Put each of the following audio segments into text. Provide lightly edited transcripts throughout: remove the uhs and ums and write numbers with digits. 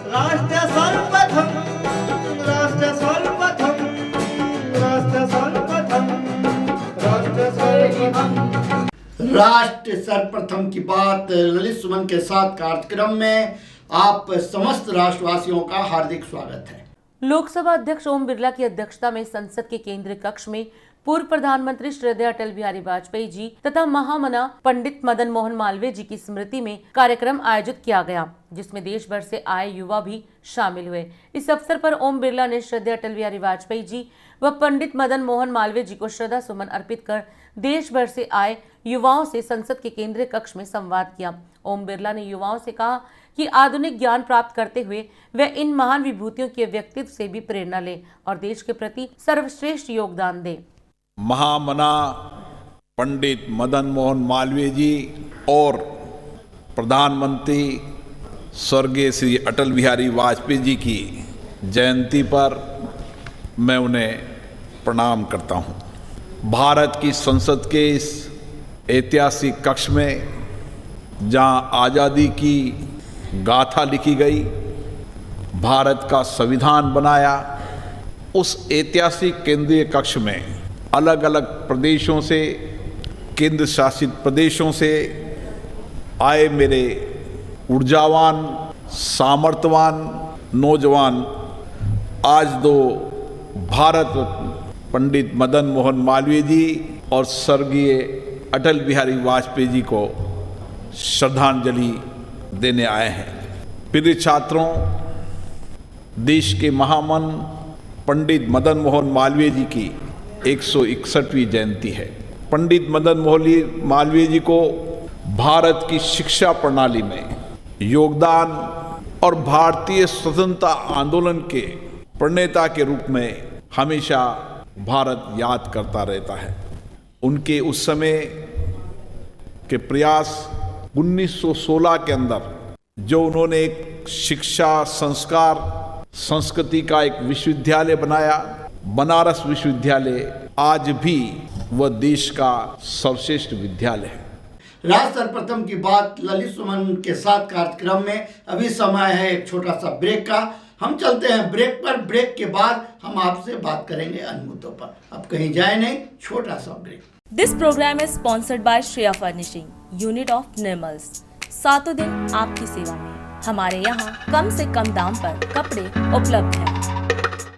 राष्ट्र सर्वप्रथम, राष्ट्र सर्वप्रथम, राष्ट्र सर्वप्रथम, राष्ट्र सर्वप्रथम। राष्ट्र सर्वप्रथम की बात ललित सुमन के साथ कार्यक्रम में आप समस्त राष्ट्रवासियों का हार्दिक स्वागत है। लोकसभा अध्यक्ष ओम बिरला की अध्यक्षता में संसद के केंद्रीय कक्ष में पूर्व प्रधानमंत्री श्रद्धेय अटल बिहारी वाजपेयी जी तथा महामना पंडित मदन मोहन मालवीय जी की स्मृति में कार्यक्रम आयोजित किया गया, जिसमें देश भर से आए युवा भी शामिल हुए। इस अवसर पर ओम बिरला ने श्रद्धेय अटल बिहारी वाजपेयी जी व पंडित मदन मोहन मालवीय जी को श्रद्धा सुमन अर्पित कर देश भर से आए युवाओं से संसद के केंद्रीय कक्ष में संवाद किया। ओम बिरला ने युवाओं से कहा कि आधुनिक ज्ञान प्राप्त करते हुए वे इन महान विभूतियों के व्यक्तित्व से भी प्रेरणा लें और देश के प्रति सर्वश्रेष्ठ योगदान दें। महामना पंडित मदन मोहन मालवीय जी और प्रधानमंत्री स्वर्गीय श्री अटल बिहारी वाजपेयी जी की जयंती पर मैं उन्हें प्रणाम करता हूं। भारत की संसद के इस ऐतिहासिक कक्ष में जहां आज़ादी की गाथा लिखी गई, भारत का संविधान बनाया, उस ऐतिहासिक केंद्रीय कक्ष में अलग अलग प्रदेशों से, केंद्र शासित प्रदेशों से आए मेरे ऊर्जावान, सामर्थ्यवान नौजवान आज दो भारत पंडित मदन मोहन मालवीय जी और स्वर्गीय अटल बिहारी वाजपेयी जी को श्रद्धांजलि देने आए हैं। प्रिय छात्रों, देश के महामन पंडित मदन मोहन मालवीय जी की 161वीं जयंती है। पंडित मदन मोहन मालवीय जी को भारत की शिक्षा प्रणाली में योगदान और भारतीय स्वतंत्रता आंदोलन के प्रणेता के रूप में हमेशा भारत याद करता रहता है। उनके उस समय के प्रयास 1916 के अंदर जो उन्होंने एक शिक्षा, संस्कार, संस्कृति का एक विश्वविद्यालय बनाया, बनारस विश्वविद्यालय, आज भी वह देश का सर्वश्रेष्ठ विद्यालय है। राष्ट्र सर्वप्रथम की बात ललित सुमन के साथ कार्यक्रम में अभी समय है एक छोटा सा ब्रेक का। हम चलते हैं ब्रेक पर। ब्रेक के बाद हम आपसे बात करेंगे अन्य मुद्दों पर। अब कहीं जाए नहीं, छोटा सा break. This program is sponsored by Shreya furnishing, unit of Nirmals. सातों दिन आपकी सेवा में। हमारे यहाँ कम से कम दाम पर कपड़े उपलब्ध हैं।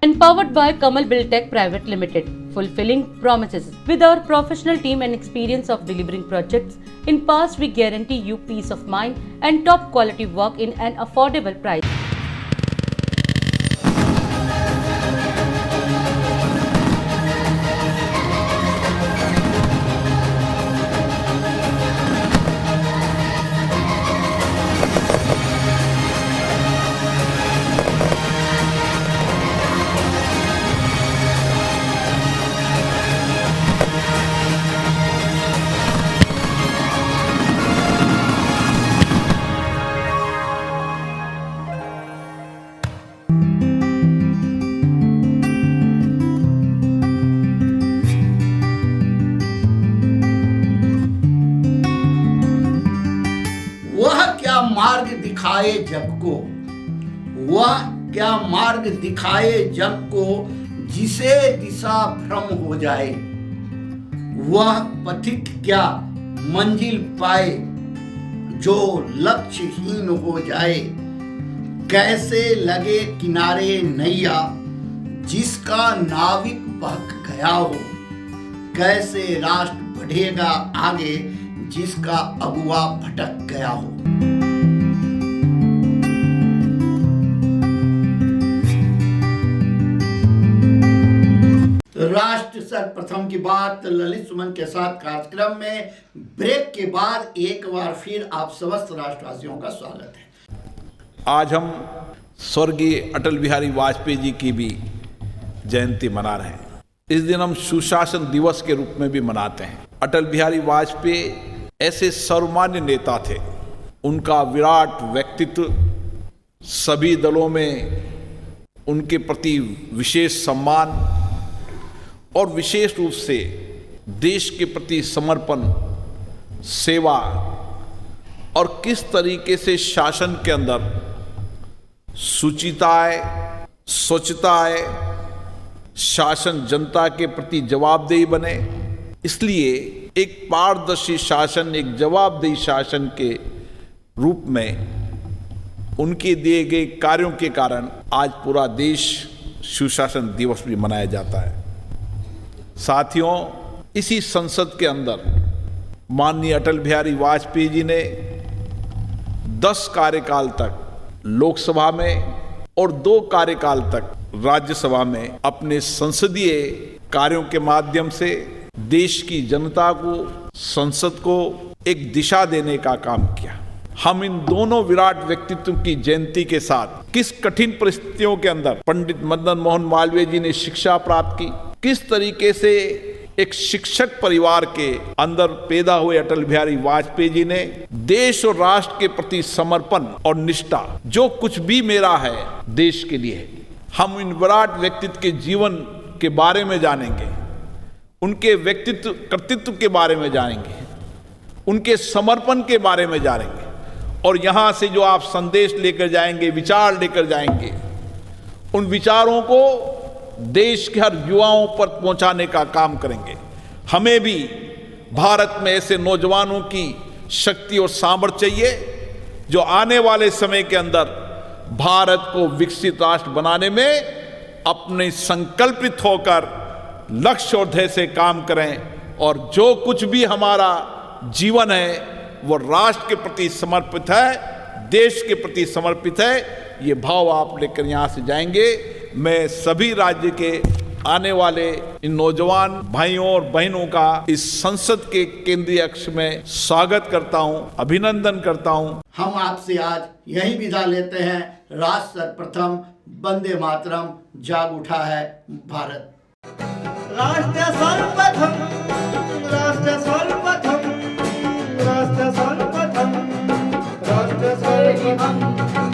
Empowered by Kamal Buildtech Private Limited, fulfilling promises. With our professional team and experience of delivering projects, in past we guarantee you peace of mind and top quality work in an affordable price. मार्ग दिखाए जग को, वह क्या मार्ग दिखाए जग को, जिसे दिशा भ्रम हो जाए। वह पथिक क्या मंजिल पाए, जो लक्ष्यहीन हो जाए। कैसे लगे किनारे नैया, जिसका नाविक बहक गया हो। कैसे राष्ट्र बढ़ेगा आगे, जिसका अगुआ भटक गया हो। राष्ट्र सर्वप्रथम की बात ललित सुमन के साथ कार्यक्रम में ब्रेक के बाद एक बार फिर आप समस्त राष्ट्रवासियों का स्वागत है। आज हम स्वर्गीय अटल बिहारी वाजपेयी जी की भी जयंती मना रहे हैं। इस दिन हम सुशासन दिवस के रूप में भी मनाते हैं। अटल बिहारी वाजपेयी ऐसे सर्वमान्य नेता थे। उनका विराट व्यक्तित्व, सभी दलों में उनके प्रति विशेष सम्मान और विशेष रूप से देश के प्रति समर्पण, सेवा और किस तरीके से शासन के अंदर शुचिता आए, स्वच्छता आए, शासन जनता के प्रति जवाबदेही बने। इसलिए एक पारदर्शी शासन, एक जवाबदेही शासन के रूप में उनके दिए गए कार्यों के कारण आज पूरा देश सुशासन दिवस भी मनाया जाता है। साथियों, इसी संसद के अंदर माननीय अटल बिहारी वाजपेयी जी ने 10 कार्यकाल तक लोकसभा में और 2 कार्यकाल तक राज्यसभा में अपने संसदीय कार्यों के माध्यम से देश की जनता को, संसद को एक दिशा देने का काम किया। हम इन दोनों विराट व्यक्तित्व की जयंती के साथ किस कठिन परिस्थितियों के अंदर पंडित मदन मोहन मालवीय जी ने शिक्षा प्राप्त की, किस तरीके से एक शिक्षक परिवार के अंदर पैदा हुए अटल बिहारी वाजपेयी जी ने देश और राष्ट्र के प्रति समर्पण और निष्ठा, जो कुछ भी मेरा है देश के लिए, हम इन विराट व्यक्तित्व के जीवन के बारे में जानेंगे, उनके व्यक्तित्व कर्तृत्व के बारे में जानेंगे, उनके समर्पण के बारे में जानेंगे और यहां से जो आप संदेश लेकर जाएंगे, विचार लेकर जाएंगे, उन विचारों को देश के हर युवाओं पर पहुंचाने का काम करेंगे। हमें भी भारत में ऐसे नौजवानों की शक्ति और सामर्थ्य चाहिए जो आने वाले समय के अंदर भारत को विकसित राष्ट्र बनाने में अपने संकल्पित होकर लक्ष्य और ध्येय से काम करें और जो कुछ भी हमारा जीवन है वो राष्ट्र के प्रति समर्पित है, देश के प्रति समर्पित है। ये भाव आप लेकर यहां से जाएंगे। मैं सभी राज्य के आने वाले इन नौजवान भाइयों और बहनों का इस संसद के केंद्रीय अक्ष में स्वागत करता हूं, अभिनंदन करता हूं। हम आपसे आज यही विदा लेते हैं। राष्ट्र सर्वप्रथम, वंदे मातरम, जाग उठा है भारत। राष्ट्र सर्वप्रथम, राष्ट्र सर्वप्रथम, राष्ट्र सर्वप्रथम, राष्ट्र सर्वप्रथम।